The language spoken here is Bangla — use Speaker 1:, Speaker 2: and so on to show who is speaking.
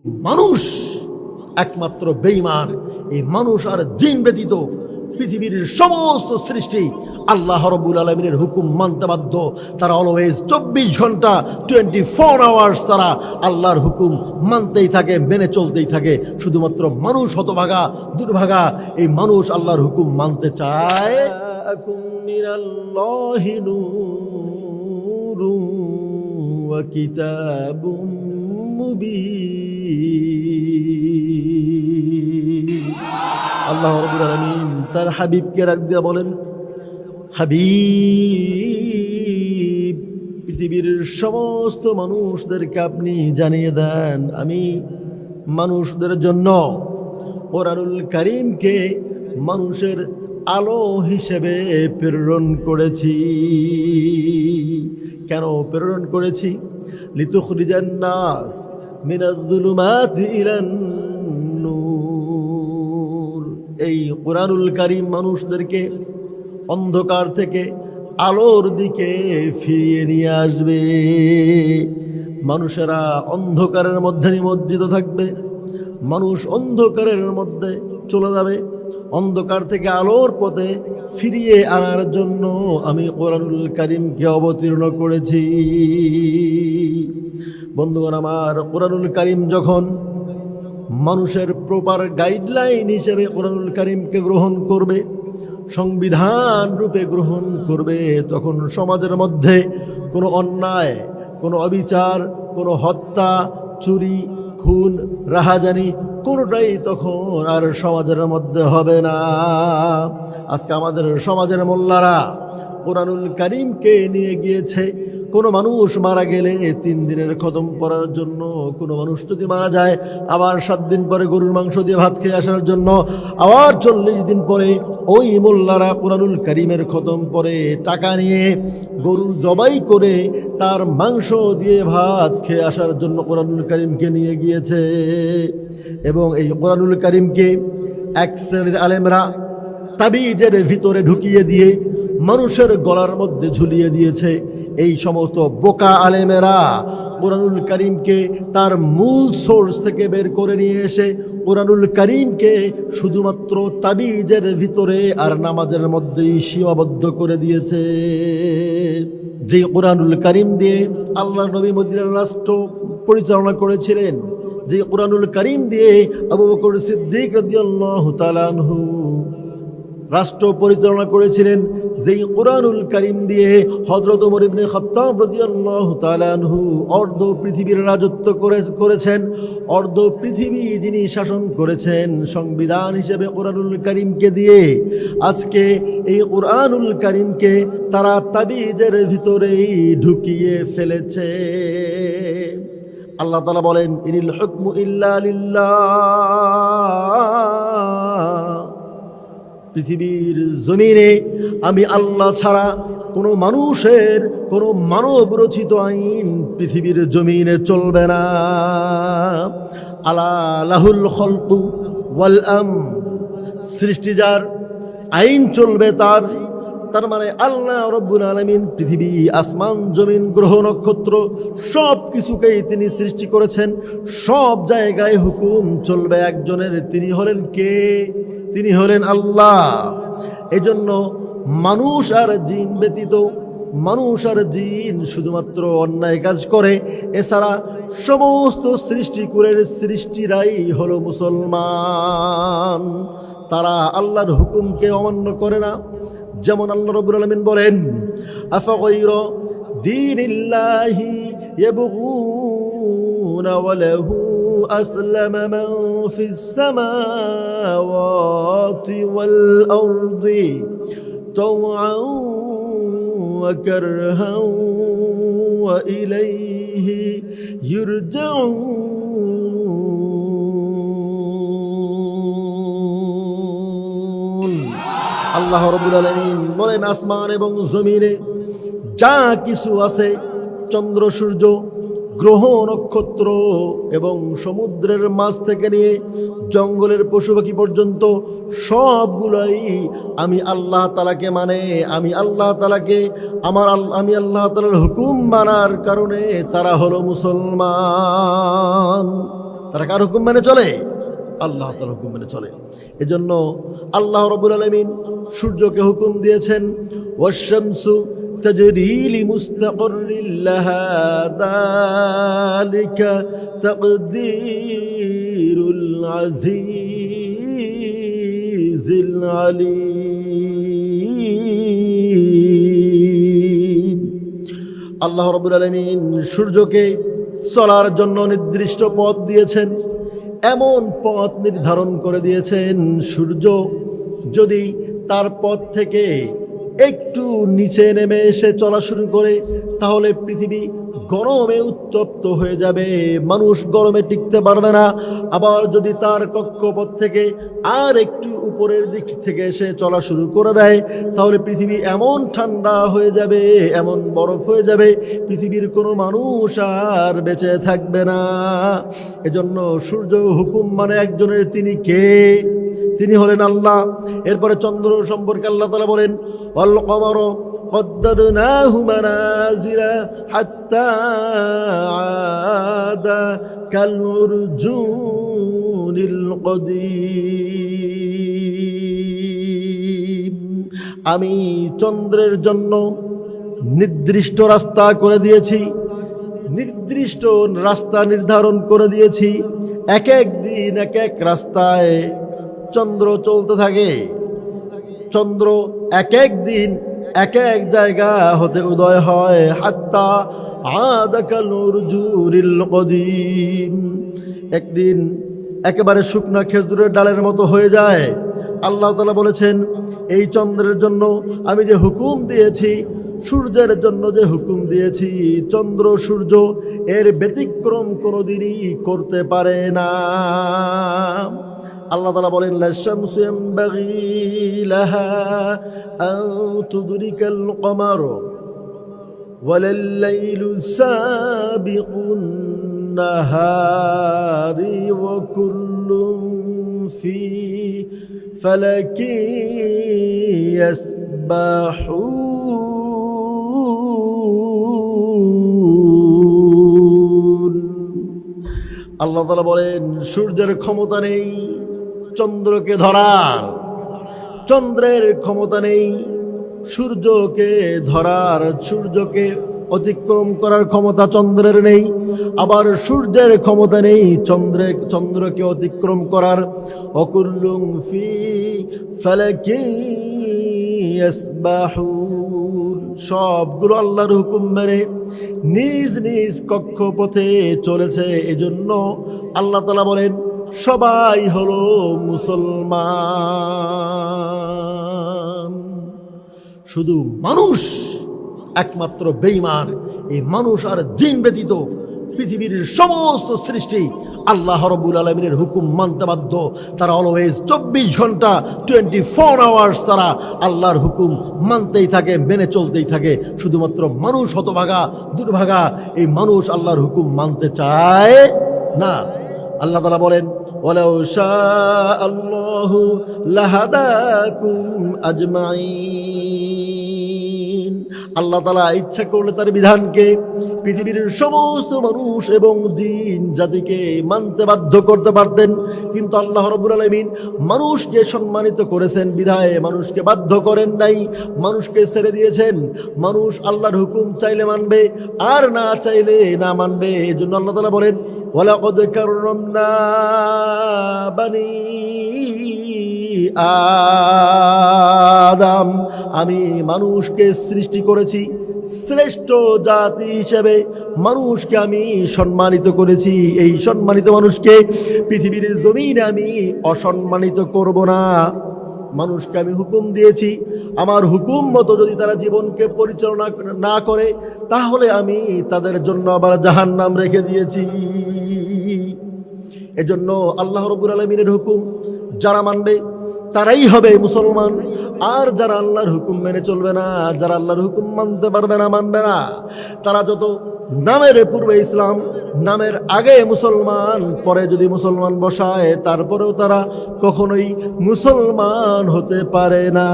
Speaker 1: মানুষ একমাত্র বেঈমান। এই মানুষ আর জিন ব্যতীত পৃথিবীর সমস্ত সৃষ্টি আল্লাহ রাব্বুল আলামিনের হুকুম মানতে বাধ্য। তারা অলওয়েজ 24 ঘন্টা 24 আওয়ার্স তারা আল্লাহর হুকুম মানতেই থাকে, মেনে চলতেই থাকে। শুধুমাত্র মানুষ হতভাগা, দুর্ভাগা, এই মানুষ আল্লাহর হুকুম মানতে চায়। মিনাল্লাহি নূরুন ওয়া কিতাবুম মুবিন। আল্লাহ রাব্বুল আলামিন তার হাবিবকে ডাক দিয়ে বলেন, হাবিব, পৃথিবীর সমস্ত মানুষদেরকে আপনি জানিয়ে দেন আমি মানুষদের জন্য কোরআনুল কারীমকে মানুষের আলো হিসেবে প্রেরণ করেছি। কেন প্রেরণ করেছি? লিতুখরিজান নাস মিনাজ-জুলুমাতি ইলান নূর। এই কোরআনুল কারীম মানুষদেরকে অন্ধকার থেকে আলোর দিকে ফিরিয়ে নিয়ে আসবে। মানুষেরা অন্ধকারের মধ্যে নিমজ্জিত থাকবে, মানুষ অন্ধকারের মধ্যে চলে যাবে। অন্ধকার থেকে আলোর পথে ফিরিয়ে আনার জন্য আমি কোরআনুল কারীমকে অবতীর্ণ করেছি। বন্ধুগণ আমার, কোরআনুল কারীম যখন মানুষের প্রপার গাইডলাইন হিসেবে কোরআনুল কারীমকে গ্রহণ করবে, সংবিধান রূপে গ্রহণ করবে, তখন সমাজের মধ্যে কোনো অন্যায়, কোনো অবিচার, কোনো হত্যা, চুরি, খুন, রাহাজানি কোনোটাই তখন আর সমাজের মধ্যে হবে না। আজকে আমাদের সমাজের মোল্লারা কোরআনুল কারীমকে নিয়ে গিয়েছে। কোনো মানুষ মারা গেলে 3 দিনের খতম পড়ার জন্য, কোনো মানুষ যদি মারা যায় আবার 7 দিন পরে গরুর মাংস দিয়ে ভাত খেয়ে আসার জন্য, আবার 40 দিন পরে ওই মোল্লারা কোরআনুল কারীমের খতম পরে টাকা নিয়ে গরু জবাই করে তার মাংস দিয়ে ভাত খেয়ে আসার জন্য কোরআনুল কারীমকে নিয়ে গিয়েছে। এবং এই কোরআনুল কারীমকে এক শ্রেণীর আলেমরা তাবিজের ভিতরে ঢুকিয়ে দিয়ে মানুষের গলার মধ্যে ঝুলিয়ে দিয়েছে। এই সমস্ত বোকা আলেমেরা কোরআনুল কারীমকে তার মূল সোর্স থেকে বের করে নিয়ে এসে কোরআনুল কারীমকে শুধুমাত্র তাবিজের ভিতরে আর নামাজের মধ্যেই সীমাবদ্ধ করে দিয়েছে। যে কোরআনুল কারীম দিয়ে আল্লাহ নবী মদিনার রাষ্ট্র পরিচালনা করেছিলেন, যে কোরআনুল কারীম দিয়ে আবু বকর সিদ্দিক রাদিয়াল্লাহু তাআলা আনহু রাষ্ট্র পরিচালনা করেছিলেন, যেই কোরআনুল কারীম দিয়ে হযরত ওমর ইবনে খাত্তাব রাদিয়াল্লাহু তাআলা আনহু অর্ধ পৃথিবীর রাজত্ব করেছেন, অর্ধ পৃথিবী যিনি শাসন করেছেন সংবিধান হিসেবে কোরআনুল কারীমকে দিয়ে, আজকে এই কোরআনুল কারীমকে তারা তাবিজের ভিতরেই ঢুকিয়ে ফেলেছে। আল্লাহ তাআলা বলেন, ইনিল হুকমু ইল্লা লিল্লাহ। পৃথিবীর জমিনে আমি আল্লাহ ছাড়া কোনো মানুষের, কোনো মানব রচিত আইন পৃথিবীর জমিনে চলবে না। আলা লাহুল খলকু ওয়াল আমর, সৃষ্টি যার, আইন চলবে তার। তার মানে আল্লাহ রাব্বুল আলামিন পৃথিবী, আসমান, জমিন, গ্রহ, নক্ষত্র সব কিছুকেই তিনি সৃষ্টি করেছেন। সব জায়গায় হুকুম চলবে একজনের, তিনি হলেন কে? তিনি হলেন আল্লাহ। এজন্য মানুষ আর জিন ব্যতীত, মানুষ আর জিন শুধুমাত্র অন্যায় কাজ করে, এছাড়া সমস্ত সৃষ্টিকুলের সৃষ্টিরাই হলো মুসলমান। তারা আল্লাহর হুকুমকে অমান্য করে না। যেমন আল্লাহ রাব্বুল আলামিন বলেন, আফাগায়রা দীনিল্লাহি ইয়াবগুনা ওয়া লাহু আসলামা মান ফিস সামাওয়াতি ওয়াল আরদি তাওআন ওয়া কারহান ওয়া ইলাইহি ইরজাউন। আল্লাহ রাব্বুল আলামিন বলেন, আসমান এবং জমিনে যা কিছু আছে, চন্দ্র, সূর্য, গ্রহ, নক্ষত্র এবং সমুদ্রের মাছ থেকে নিয়ে জঙ্গলের পশু পাখি পর্যন্ত সবগুলাই আমি আল্লাহ তাআলাকে মানে, আমি আল্লাহ তাআলাকে আমি আল্লাহ তাআলার হুকুম মানার কারণে তারা হলো মুসলমান। তারা কার হুকুম মেনে চলে? আল্লাহ তাআলার হুকুম মেনে চলে। এজন্য আল্লাহ রাব্বুল আলামিন সূর্যকে হুকুম দিয়েছেন, ওয়াশ-শামসু তাজরি লিমুস্তাকাররিন লাহা যালিকা তাকদীরুল আজিজিল আলীম। আল্লাহ রাব্বুল আলামিন সূর্যকে চলার জন্য নির্দিষ্ট পথ দিয়েছেন, এমন পথ নির্ধারণ করে দিয়েছেন, সূর্য যদি তার পথ থেকে একটু নিচে নেমে এসে চলা শুরু করে তাহলে পৃথিবী গরমে উত্তপ্ত হয়ে যাবে, মানুষ গরমে টিকতে পারবে না। আবার যদি তার কক্ষপথ থেকে আর একটু উপরের দিক থেকে এসে চলা শুরু করে দেয় তাহলে পৃথিবী এমন ঠান্ডা হয়ে যাবে, এমন বরফ হয়ে যাবে, পৃথিবীর কোনো মানুষ আর বেঁচে থাকবে না। এজন্য সূর্য হুকুম মানে একজনের, তিনি কে? তিনি হলেন আল্লাহ। এরপরে চন্দ্র সম্পর্কে আল্লাহ তাআলা বলেন, ওয়াল কমর قدرناه منازل حتى عاد كالعرجون القديم। আমি চন্দ্রের জন্য নির্দিষ্ট রাস্তা করে দিয়েছি, নির্দিষ্ট রাস্তা নির্ধারণ করে দিয়েছি। এক এক দিন এক এক রাস্তায় চন্দ্র চলতে থাকে। চন্দ্র এক এক দিন এক এক জায়গা হতে উদয় হয়, হাত্তা আদা কাল উরজুনিল কদিম। একদিন একেবারে শুকনা খেজুরের ডালের মতো হয়ে যায়। আল্লাহ তাআলা বলেছেন, এই চন্দ্রের জন্য আমি যে হুকুম দিয়েছি, সূর্যের জন্য যে হুকুম দিয়েছি, চন্দ্র সূর্য এর ব্যতিক্রম কোনোদিনই করতে পারে না। আল্লাহ তাআলা বলেন, লাশ-শামসু ইয়ানবাগি লাহা আন তুদরিকাল কমার ওয়ালাল-লাইলু সাবিকুন নাহারি ওয়া কুল্লুন ফি ফালাকি ইয়াসবাহুন। আল্লাহ তাআলা বলেন, সূর্যের ক্ষমতা নেই চন্দ্রকে ধরার, চন্দ্রের ক্ষমতা নেই সূর্যকে ধরার, সূর্যকে অতিক্রম করার ক্ষমতা চন্দ্রের নেই। আবার সূর্যের ক্ষমতা নেই চন্দ্রকে অতিক্রম করার। অকুল্লুম ফি ফালাকি ইয়াসবাহুন। সবগুলো আল্লাহর হুকুম মেনে নিজ নিজ কক্ষপথে চলেছে। এজন্য আল্লাহ তাআলা বলেন, সবাই হলো মুসলমান, শুধু মানুষ একমাত্র বেঈমান। এই মানুষ আর জিন ব্যতীত পৃথিবীর সমস্ত সৃষ্টি আল্লাহ রাব্বুল আলামিনের হুকুম মানতে বাধ্য। তারা অলওয়েজ 24 ঘন্টা 24 আওয়ার্স তারা আল্লাহর হুকুম মানতেই থাকে, মেনে চলতেই থাকে। শুধুমাত্র মানুষ হতভাগা, দুর্ভাগা, এই মানুষ আল্লাহর হুকুম মানতে চায় না। আল্লাহ তাআলা বলেন, ওয়ালাউ শাআল্লাহু লাহাদাকুম আজমাইন। আল্লাহ তাআলা ইচ্ছা করলে তার বিধানকে পৃথিবীর সমস্ত মানুষ এবং জিন জাতিকে মানতে বাধ্য করতে পারতেন, কিন্তু আল্লাহ রাব্বুল আলামিন মানুষকে সম্মানিত করেছেন বিধায় মানুষকে বাধ্য করেন নাই, মানুষকে ছেড়ে দিয়েছেন। মানুষ আল্লাহর হুকুম চাইলে মানবে আর না চাইলে না মানবে। এজন্য আল্লাহ তাআলা বলেন, ওয়ালাকাদ কাররামনা বানি আদম। আমি মানুষকে সৃষ্টি করেছি শ্রেষ্ঠ জাতি হিসেবে, মানুষকে আমি সম্মানিত করেছি। এই সম্মানিত মানুষকে পৃথিবীর জমিনে আমি অসম্মানিত করব না। মানুষকে আমি হুকুম দিয়েছি, আমার হুকুম মতো যদি তারা জীবনকে পরিচালনা না করে তাহলে আমি তাদের জন্য আবার জাহান্নাম রেখে দিয়েছি। এজন্য আল্লাহ রাব্বুল আলামিনের হুকুম যারা মানবে তারাই হবে মুসলমান, আর যারা আল্লাহর হুকুম মেনে চলবে না, যারা আল্লাহর হুকুম মানতে পারবে না, মানবে না, তারা যত নামের পূর্বে ইসলাম, নামের আগে মুসলমান, পরে যদি মুসলমান বসায় তারপরেও তারা কখনোই মুসলমান হতে পারে না।